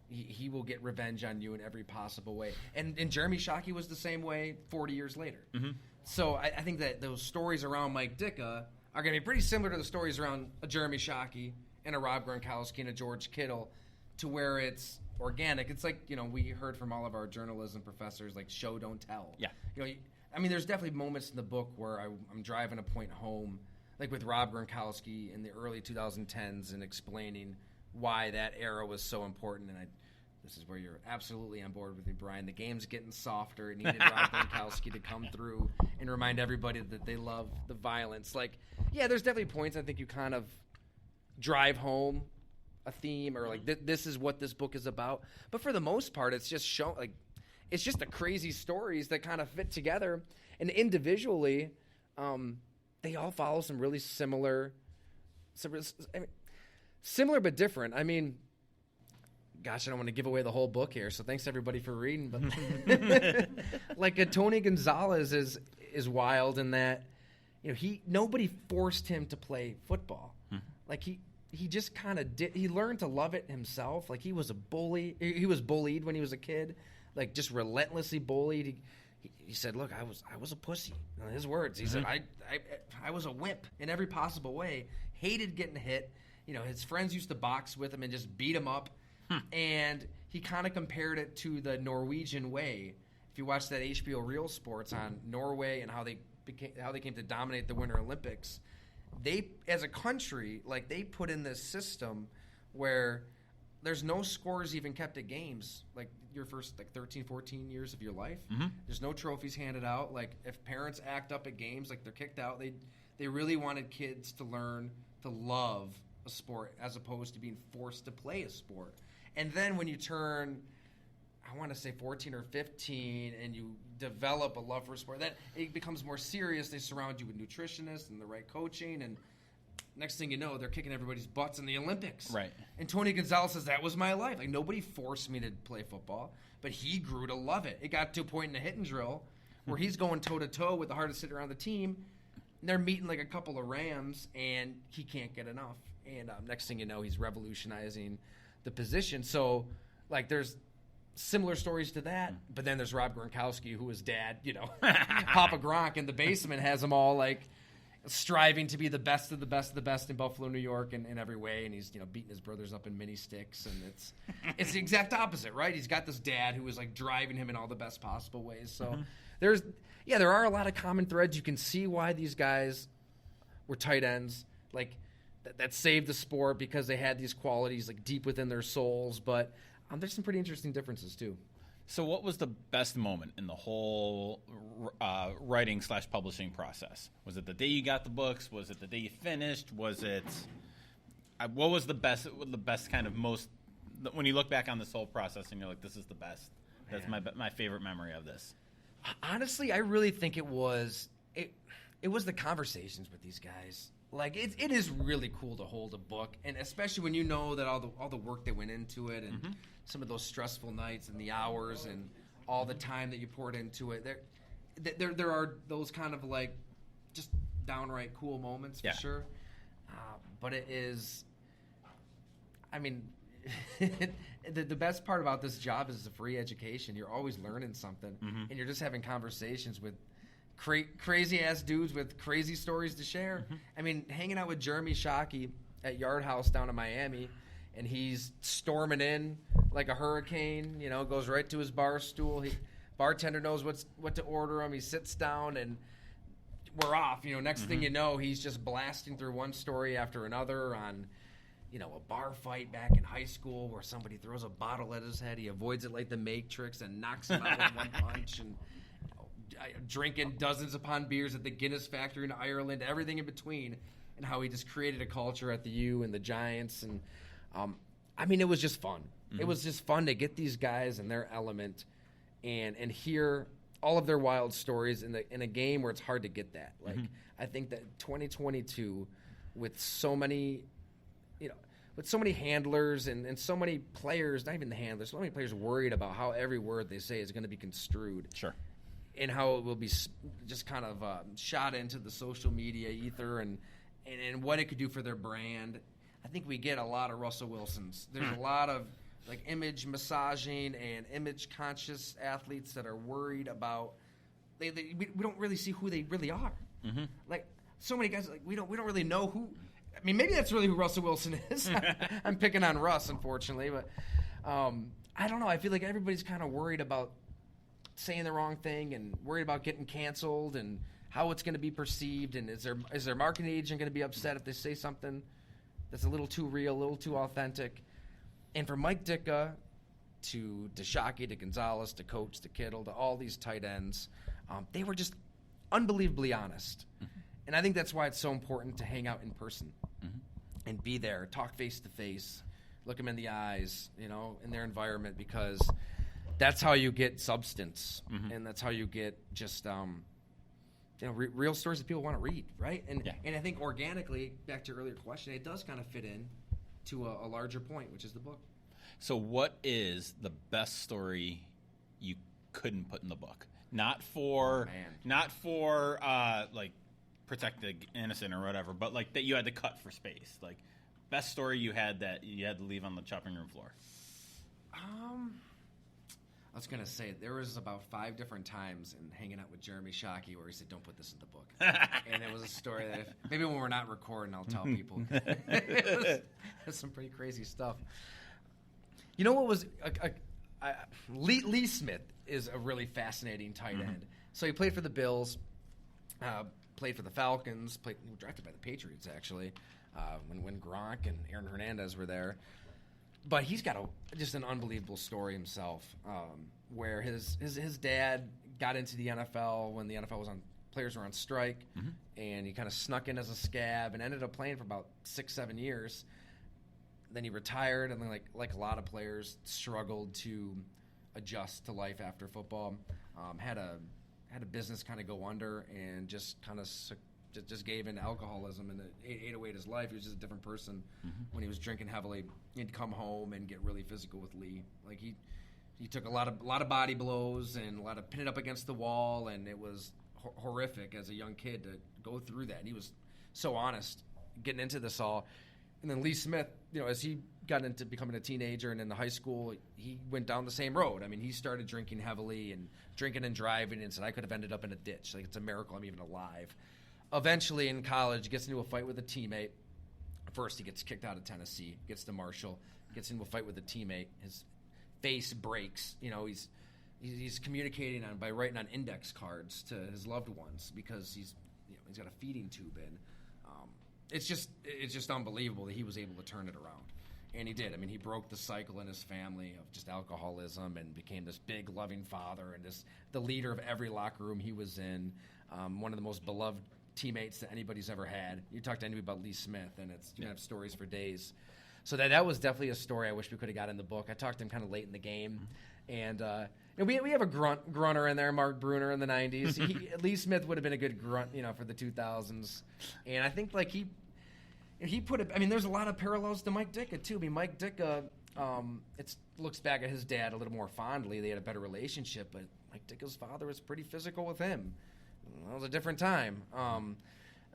he will get revenge on you in every possible way. And Jeremy Shockey was the same way 40 years later. Mm-hmm. So I think that those stories around Mike Ditka are going to be pretty similar to the stories around a Jeremy Shockey and a Rob Gronkowski and a George Kittle, to where it's organic. It's like, we heard from all of our journalism professors, like, show, don't tell. Yeah. I mean, there's definitely moments in the book where I'm driving a point home, like with Rob Gronkowski in the early 2010s, and explaining why that era was so important. And this is where you're absolutely on board with me, Brian. The game's getting softer. It needed Rob Gronkowski to come through and remind everybody that they love the violence. Like, yeah, there's definitely points I think you kind of drive home a theme or like this is what this book is about. But for the most part, it's just it's just the crazy stories that kind of fit together, and individually, they all follow some really similar but different. I mean, gosh, I don't want to give away the whole book here, so thanks everybody for reading. But like Tony Gonzalez is wild in that, nobody forced him to play football. Like he just kind of did. He learned to love it himself. Like he was a bully. He was bullied when he was a kid, like just relentlessly bullied. He said, "Look, I was a pussy." In his words, he said, "I was a wimp in every possible way. Hated getting hit. His friends used to box with him and just beat him up." And he kind of compared it to the Norwegian way. If you watch that HBO Real Sports on Norway and how they came to dominate the Winter Olympics, they, as a country, like they put in this system where there's no scores even kept at games, like your first 13, 14 years of your life. There's no trophies handed out. Like if parents act up at games, like they're kicked out. They really wanted kids to learn to love a sport as opposed to being forced to play a sport. And then when you turn, I want to say 14 or 15, and you develop a love for a sport, that it becomes more serious. They surround you with nutritionists and the right coaching, and next thing you know, they're kicking everybody's butts in the Olympics. Right. And Tony Gonzalez says, that was my life. Like, nobody forced me to play football, but he grew to love it. It got to a point in the hit and drill where he's going toe-to-toe with the hardest hitter on the team. They're meeting like a couple of Rams, and he can't get enough. And next thing you know, he's revolutionizing the position. So, like, there's similar stories to that, but then there's Rob Gronkowski, who is dad, Papa Gronk in the basement has them all, like, striving to be the best of the best of the best in Buffalo, New York in every way, and he's, beating his brothers up in mini sticks, and it's the exact opposite, right? He's got this dad who is, like, driving him in all the best possible ways. So there are a lot of common threads. You can see why these guys were tight ends, like, that saved the sport because they had these qualities like deep within their souls. But there's some pretty interesting differences too. So what was the best moment in the whole writing/publishing process? Was it the day you got the books? Was it the day you finished? Was it what was the best kind of most when you look back on this whole process and you're like, this is the best? That's my favorite memory of this. Honestly, I really think it was the conversations with these guys. Like it is really cool to hold a book, and especially when you know that all the work that went into it, and some of those stressful nights and the hours and all the time that you poured into it. There are those kind of like just downright cool moments for sure. But it is, I mean, the best part about this job is the free education. You're always learning something, and you're just having conversations with crazy-ass dudes with crazy stories to share. I mean, hanging out with Jeremy Shockey at Yard House down in Miami, and he's storming in like a hurricane, goes right to his bar stool. Bartender knows what to order him. He sits down, and we're off. Next thing you know, he's just blasting through one story after another on, a bar fight back in high school where somebody throws a bottle at his head. He avoids it like the Matrix and knocks him out with one punch, and drinking dozens upon beers at the Guinness factory in Ireland, everything in between, and how he just created a culture at the U and the Giants. And I mean, it was just fun. It was just fun to get these guys in their element and hear all of their wild stories in a game where it's hard to get that. Like, I think that 2022, with so many, with so many handlers and so many players, not even the handlers, so many players worried about how every word they say is going to be construed. Sure. And how it will be just kind of shot into the social media ether and what it could do for their brand. I think we get a lot of Russell Wilsons. There's a lot of like image massaging and image conscious athletes that are worried about we don't really see who they really are. Like so many guys, like we don't really know who. I mean, maybe that's really who Russell Wilson is. I'm picking on Russ, unfortunately, but I don't know. I feel like everybody's kind of worried about saying the wrong thing and worried about getting canceled and how it's going to be perceived, and is their marketing agent going to be upset if they say something that's a little too real, a little too authentic. And for Mike Ditka to Shockey to Gonzalez to Coach to Kittle to all these tight ends, they were just unbelievably honest. And I think that's why it's so important to hang out in person and be there, talk face to face look them in the eyes, in their environment, because that's how you get substance, and that's how you get just real stories that people want to read, right? And I think organically, back to your earlier question, it does kind of fit in to a larger point, which is the book. So what is the best story you couldn't put in the book? Not for like protect the innocent or whatever, but like that you had to cut for space. Like best story you had that you had to leave on the chopping room floor. I was going to say, there was about 5 different times in hanging out with Jeremy Shockey where he said, don't put this in the book. And it was a story that maybe when we're not recording, I'll tell people. It was some pretty crazy stuff. You know what was Lee Smith is a really fascinating tight end. So he played for the Bills, played for the Falcons, he was drafted by the Patriots, actually, when Gronk and Aaron Hernandez were there. But he's got just an unbelievable story himself, where his dad got into the NFL when the NFL players were on strike, and he kind of snuck in as a scab and ended up playing for about 6-7 years. Then he retired, and then like a lot of players, struggled to adjust to life after football. Had a business kind of go under, and just kind of just gave in to alcoholism, and it ate away at his life. He was just a different person when he was drinking heavily. He'd come home and get really physical with Lee. Like he took a lot of body blows and a lot of pinning up against the wall, and it was horrific as a young kid to go through that. And he was so honest getting into this all. And then Lee Smith, as he got into becoming a teenager and into high school, he went down the same road. I mean, he started drinking heavily and drinking and driving, and said, I could have ended up in a ditch. Like, it's a miracle I'm even alive. Eventually, in college, gets into a fight with a teammate. First, he gets kicked out of Tennessee, gets to Marshall, gets into a fight with a teammate. His face breaks. He's communicating by writing on index cards to his loved ones because he's got a feeding tube in. It's just unbelievable that he was able to turn it around, and he did. I mean, he broke the cycle in his family of just alcoholism and became this big, loving father and the leader of every locker room he was in. One of the most beloved teammates that anybody's ever had. You talk to anybody about Lee Smith, and you have stories for days. So that was definitely a story I wish we could have got in the book. I talked to him kind of late in the game, and we have a grunter in there, Mark Bruner in the 90s. Lee Smith would have been a good grunt, for the 2000s, and I think he put it. I mean, there's a lot of parallels to Mike Ditka too. I mean, Mike Ditka, looks back at his dad a little more fondly. They had a better relationship, but Mike Ditka's father was pretty physical with him. It was a different time.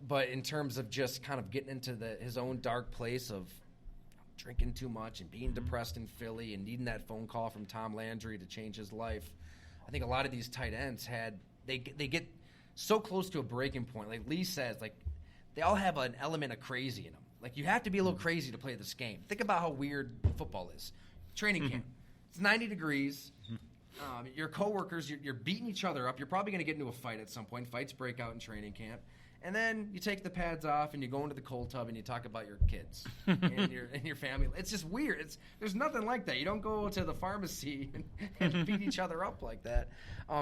But in terms of just kind of getting into his own dark place of drinking too much and being depressed in Philly and needing that phone call from Tom Landry to change his life, I think a lot of these tight ends they get so close to a breaking point. Like Lee says, they all have an element of crazy in them. Like, you have to be a little crazy to play this game. Think about how weird football is. Training camp. It's 90 degrees. Your coworkers, you're beating each other up. You're probably going to get into a fight at some point. Fights break out in training camp. And then you take the pads off and you go into the cold tub and you talk about your kids and your family. It's just weird. There's nothing like that. You don't go to the pharmacy and beat each other up like that.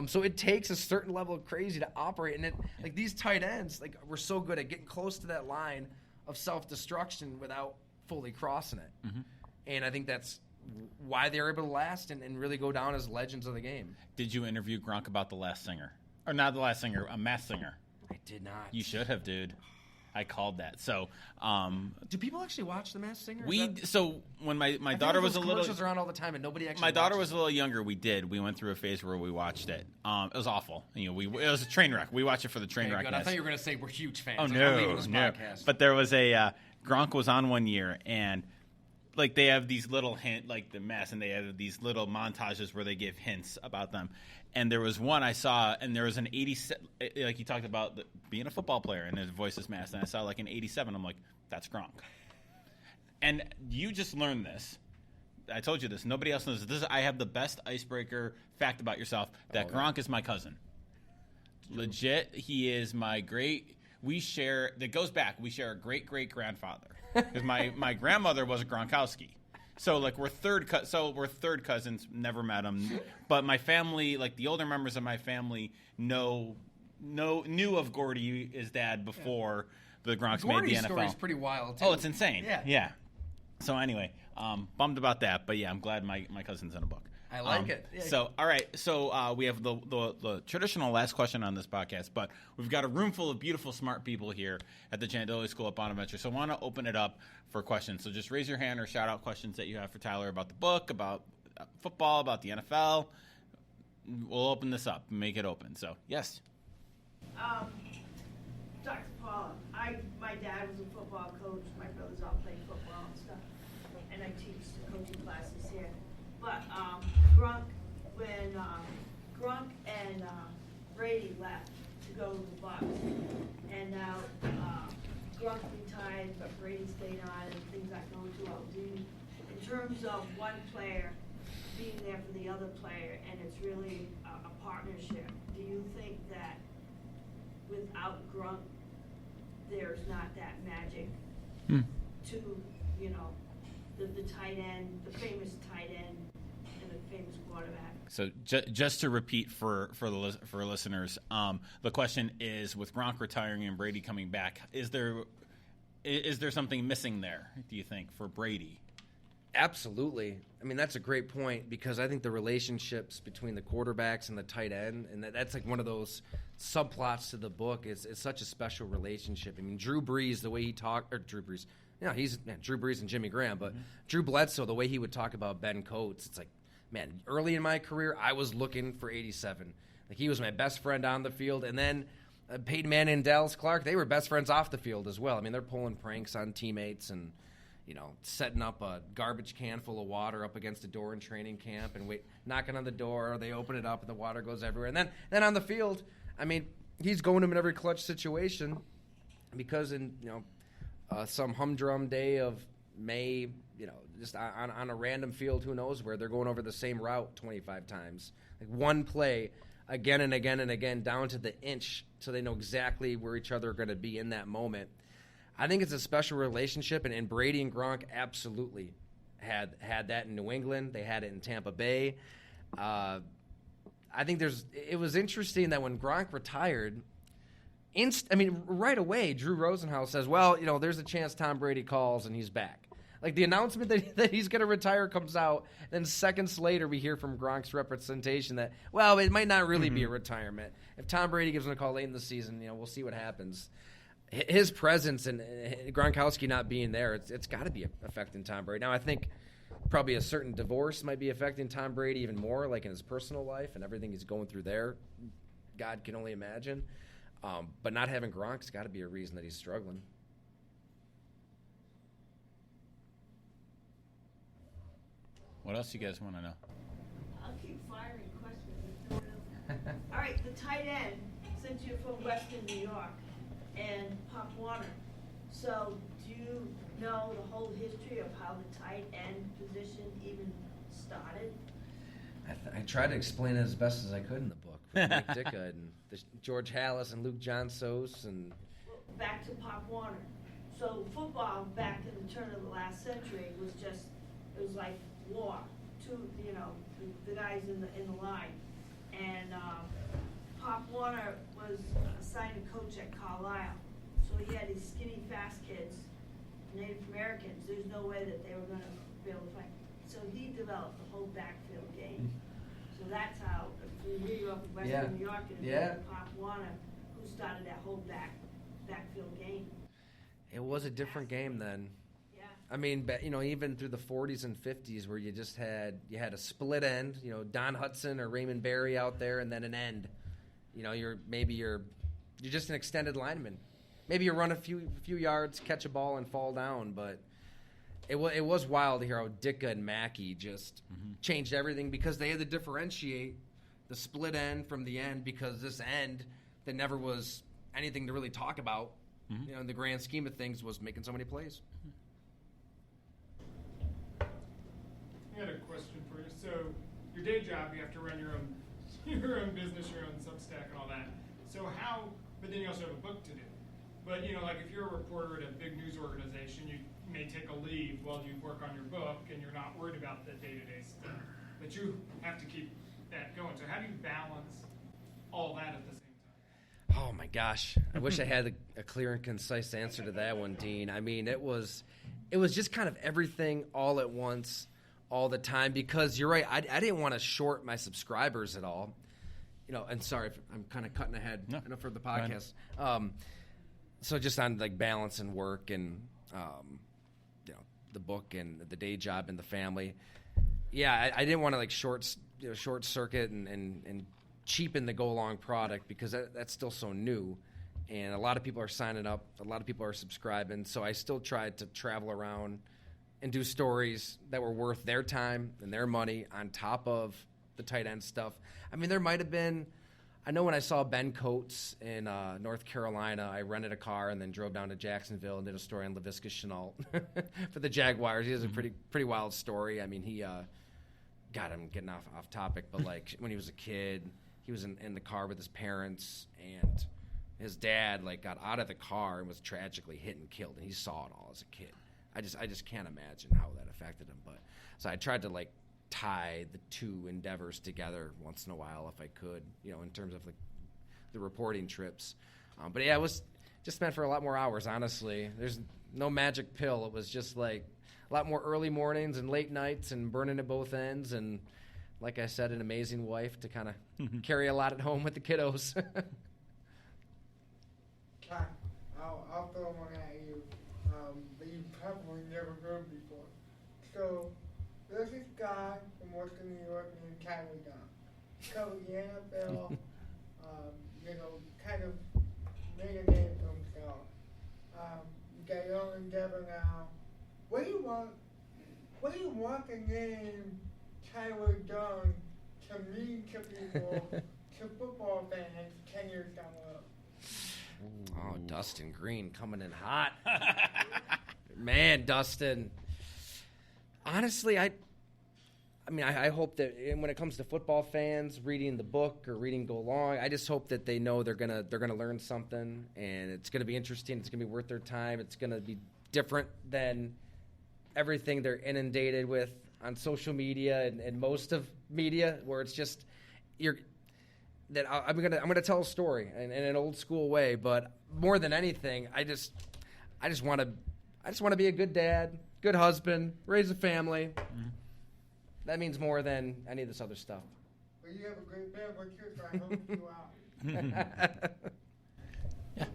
So it takes a certain level of crazy to operate. And these tight ends, we're so good at getting close to that line of self-destruction without fully crossing it. And I think that's why they're able to last and really go down as legends of the game. Did you interview Gronk about The Last Singer? Or not The Last Singer, a Masked Singer? I did not. You should have, dude. I called that. So, do people actually watch The Masked Singer? So when my daughter was a little, commercials are on all the time, and nobody actually. My daughter was a little younger. We went through a phase where we watched it. It was awful. It was a train wreck. We watched it for the train wreck. I thought you were going to say we're huge fans. Oh no. But there was a Gronk was on one year, and they have these little the mess, and they have these little montages where they give hints about them. And there was one I saw, and there was an 87, he talked about being a football player, and his voice is masked. And I saw an 87. I'm like, that's Gronk. And you just learned this. I told you this. Nobody else knows this. I have the best icebreaker fact about yourself, that Gronk is my cousin. Legit, he is my great. We share. That goes back. We share a great grandfather. Because my grandmother was a Gronkowski. So we're third cousins. Never met him, but my family, the older members of my family, knew of Gordy, his dad, before the Gronks made the NFL. Gordy's story is pretty wild too. Oh, it's insane. Yeah. So anyway, Bummed about that, but yeah, I'm glad my cousin's in a book. I like it. Yeah. So, all right. So we have the traditional last question on this podcast, but we've got a room full of beautiful, smart people here at the Chandelier School at Bonaventure. So I want to open it up for questions. So just raise your hand or shout out questions that you have for Tyler about the book, about football, about the NFL. We'll open this up and make it open. So, yes. Dr. Paula, my dad was a football coach. My brothers all played football and stuff, and I teach coaching classes here. But when Grunk and Brady left to go to the Bucs, and now Grunk retired, but Brady stayed on, and things aren't going too well. In terms of one player being there for the other player, and it's really a partnership, do you think that without Grunk, there's not that magic to, the tight end, the famous tight end, and the famous quarterback? So just to repeat for listeners, the question is, with Gronk retiring and Brady coming back, is there something missing there, do you think, for Brady? Absolutely. I mean, that's a great point, because I think the relationships between the quarterbacks and the tight end, and that's like one of those subplots to the book, is such a special relationship. I mean, Drew Brees, the way he talked, or Drew Brees, Drew Brees and Jimmy Graham, but Drew Bledsoe, the way he would talk about Ben Coates, it's like, man, early in my career, I was looking for 87. Like, he was my best friend on the field, and then Peyton Manning and Dallas Clark, they were best friends off the field as well. I mean, they're pulling pranks on teammates and setting up a garbage can full of water up against a door in training camp and knocking on the door. They open it up and the water goes everywhere. And then on the field, I mean, he's going to him in every clutch situation, because in some humdrum day of May, just on a random field, who knows where, they're going over the same route 25 times. Like, one play again and again and again, down to the inch, so they know exactly where each other are going to be in that moment. I think it's a special relationship, and Brady and Gronk absolutely had that in New England. They had it in Tampa Bay. I think it was interesting that when Gronk retired, right away, Drew Rosenhaus says, well, there's a chance Tom Brady calls and he's back. Like, the announcement that he's going to retire comes out, then seconds later we hear from Gronk's representation that, well, it might not really be a retirement. If Tom Brady gives him a call late in the season, we'll see what happens. His presence and Gronkowski not being there, it's got to be affecting Tom Brady. Now, I think probably a certain divorce might be affecting Tom Brady even more, like in his personal life and everything he's going through there. God can only imagine. But not having Gronk's got to be a reason that he's struggling. What else you guys want to know? I'll keep firing questions. All right, the tight end, since you're from Western New York, and Pop Warner. So do you know the whole history of how the tight end position even started? I tried to explain it as best as I could in the book. Mike Ditka and George Halas and Luke John Sos and... Back to Pop Warner. So football back in the turn of the last century was like war. The guys in the line. And Pop Warner was assigned to coach at Carlisle. So he had these skinny, fast kids, Native Americans. There's no way that they were going to be able to fight. So he developed the whole backfield game. So that's how, if you grew up in Western New York, and Pop Warner, who started that whole backfield game. It was a different game then. Yeah. I mean, even through the 40s and 50s, where you had a split end, Don Hudson or Raymond Berry out there, and then an end. You're just an extended lineman. Maybe you run a few yards, catch a ball, and fall down. But it was wild to hear how Ditka and Mackey just changed everything, because they had to differentiate the split end from the end, because this end that never was anything to really talk about, in the grand scheme of things, was making so many plays. I had a question for you. So your day job, you have to run your own business, your own Substack and all that. So but then you also have a book to do. But, like if you're a reporter at a big news organization, you may take a leave while you work on your book and you're not worried about the day-to-day stuff. But you have to keep that going. So how do you balance all that at the same time? Oh my gosh. I wish I had a clear and concise answer to that one, Dean. I mean, it was it was just kind of everything all at once, all the time, because you're right. I didn't want to short my subscribers at all. And sorry if I'm kind of cutting ahead. No, I know for the podcast. So just on like balance and work and the book and the day job and the family. Yeah, I didn't want to like short circuit and cheapen the go along product because that's still so new, and a lot of people are signing up. A lot of people are subscribing. So I still tried to travel around and do stories that were worth their time and their money on top of the tight end stuff. I mean, there might have been. I know when I saw Ben Coates in North Carolina, I rented a car and then drove down to Jacksonville and did a story on Laviska Shenault for the Jaguars. He has a pretty wild story. I mean, God, I'm getting off topic, but like when he was a kid, he was in the car with his parents, and his dad like got out of the car and was tragically hit and killed, and he saw it all as a kid. I just can't imagine how that affected him. But so I tried to like tie the two endeavors together once in a while if I could, in terms of like the reporting trips. But yeah, it was just meant for a lot more hours, honestly. There's no magic pill. It was just like a lot more early mornings and late nights and burning at both ends. And like I said, an amazing wife to kind of carry a lot at home with the kiddos. I'll throw one at you that you probably never heard before. So there's this guy from Western New York named Tyler Dunne. Covered the NFL, kind of made a name for himself. You got your own endeavor now. What do you want the name Tyler Dunne to mean to people, to football fans 10 years down the road? Oh, Dustin Green coming in hot. Man, Dustin. Honestly, I hope that when it comes to football fans reading the book or reading Go Long, I just hope that they know they're gonna learn something, and it's gonna be interesting. It's gonna be worth their time. It's gonna be different than everything they're inundated with on social media and most of media, where it's just I'm gonna tell a story in an old school way. But more than anything, I just want to be a good dad, good husband, raise a family. Mm-hmm. That means more than any of this other stuff. Well, you have a great family too, so I hope you out. Yeah.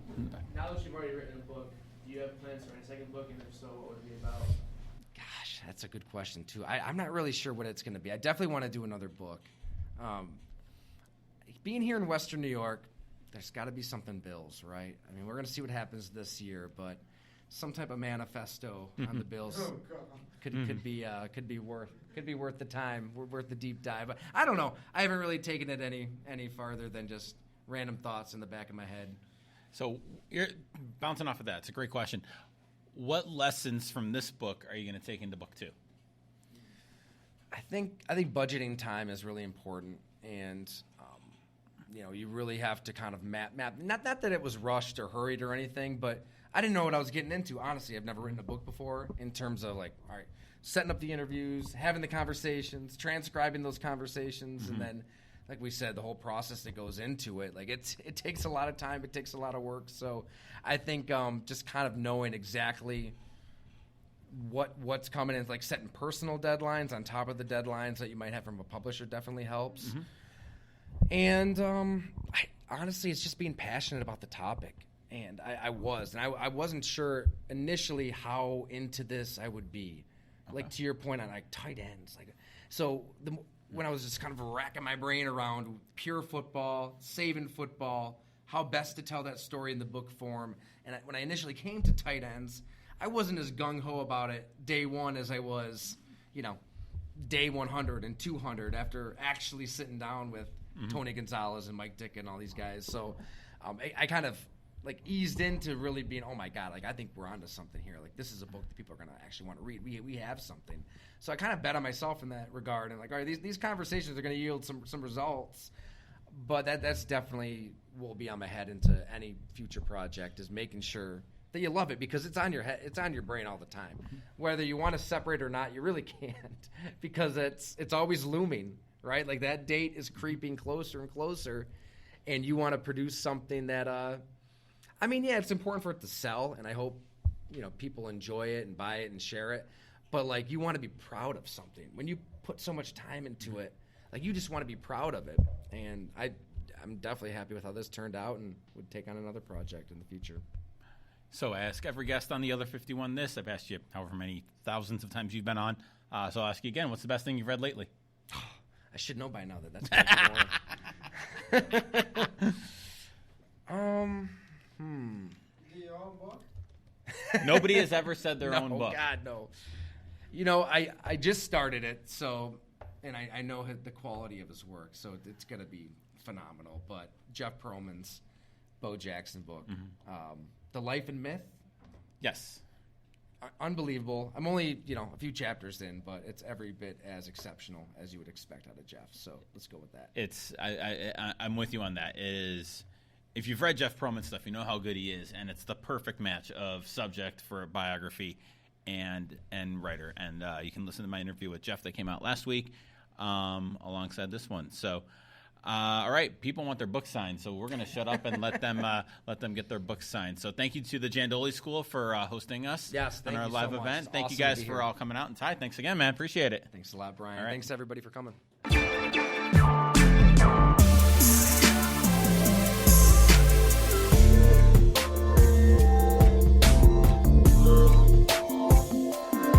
Now that you've already written a book, do you have plans for a second book, and if so, what would it be about? Gosh, that's a good question too. I'm not really sure what it's going to be. I definitely want to do another book. Being here in Western New York, there's got to be something Bills, right? I mean, we're going to see what happens this year, but some type of manifesto on the Bills could be worth the time, worth the deep dive. But I don't know. I haven't really taken it any farther than just random thoughts in the back of my head. So you're bouncing off of that. It's a great question. What lessons from this book are you going to take into book 2? I think budgeting time is really important, and you really have to kind of map. Not that it was rushed or hurried or anything, but I didn't know what I was getting into. Honestly, I've never written a book before in terms of like, all right, setting up the interviews, having the conversations, transcribing those conversations, and then, like we said, the whole process that goes into it. Like it takes a lot of time. It takes a lot of work. So I think just kind of knowing exactly what's coming in, like setting personal deadlines on top of the deadlines that you might have from a publisher definitely helps. Mm-hmm. And honestly, it's just being passionate about the topic. And I wasn't sure initially how into this I would be. Okay. Like to your point on like tight ends. When I was just kind of racking my brain around pure football, saving football, how best to tell that story in the book form. And when I initially came to tight ends, I wasn't as gung-ho about it day one as I was, day 100 and 200 after actually sitting down with Tony Gonzalez and Mike Dick and all these guys. So I kind of like eased into really being, oh my God, like I think we're onto something here. Like this is a book that people are going to actually want to read. We have something. So I kind of bet on myself in that regard and like, all right, these conversations are going to yield some results. But that's definitely will be on my head into any future project is making sure that you love it because it's on your head, it's on your brain all the time. Whether you want to separate or not, you really can't because it's always looming, right? Like that date is creeping closer and closer, and you want to produce something that, it's important for it to sell, and I hope people enjoy it and buy it and share it. But, like, you want to be proud of something. When you put so much time into it, like, you just want to be proud of it. And I'm definitely happy with how this turned out and would take on another project in the future. So I ask every guest on the Other 51 this. I've asked you however many thousands of times you've been on. So I'll ask you again, what's the best thing you've read lately? I should know by now that's going to be more. Your own book? Nobody has ever said their own book. God, no. I just started it, so, and I know the quality of his work, so it's going to be phenomenal. But Jeff Pearlman's Bo Jackson book, The Life and Myth. Yes. Unbelievable. I'm only, a few chapters in, but it's every bit as exceptional as you would expect out of Jeff. So let's go with that. I'm with you on that. If you've read Jeff Pearlman stuff, you know how good he is, and it's the perfect match of subject for a biography and writer. And you can listen to my interview with Jeff that came out last week alongside this one. So, all right, people want their book signed, so we're going to shut up and let them get their books signed. So thank you to the Jandoli School for hosting us on our live event. It's thank awesome you guys to be for here. all coming out. And Ty, thanks again, man. Appreciate it. Thanks a lot, Brian. All right. Thanks, everybody, for coming.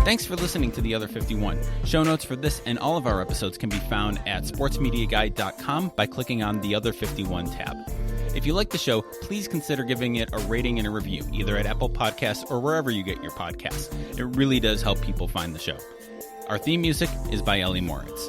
Thanks for listening to The Other 51. Show notes for this and all of our episodes can be found at sportsmediaguide.com by clicking on the Other 51 tab. If you like the show, please consider giving it a rating and a review, either at Apple Podcasts or wherever you get your podcasts. It really does help people find the show. Our theme music is by Ellie Moritz.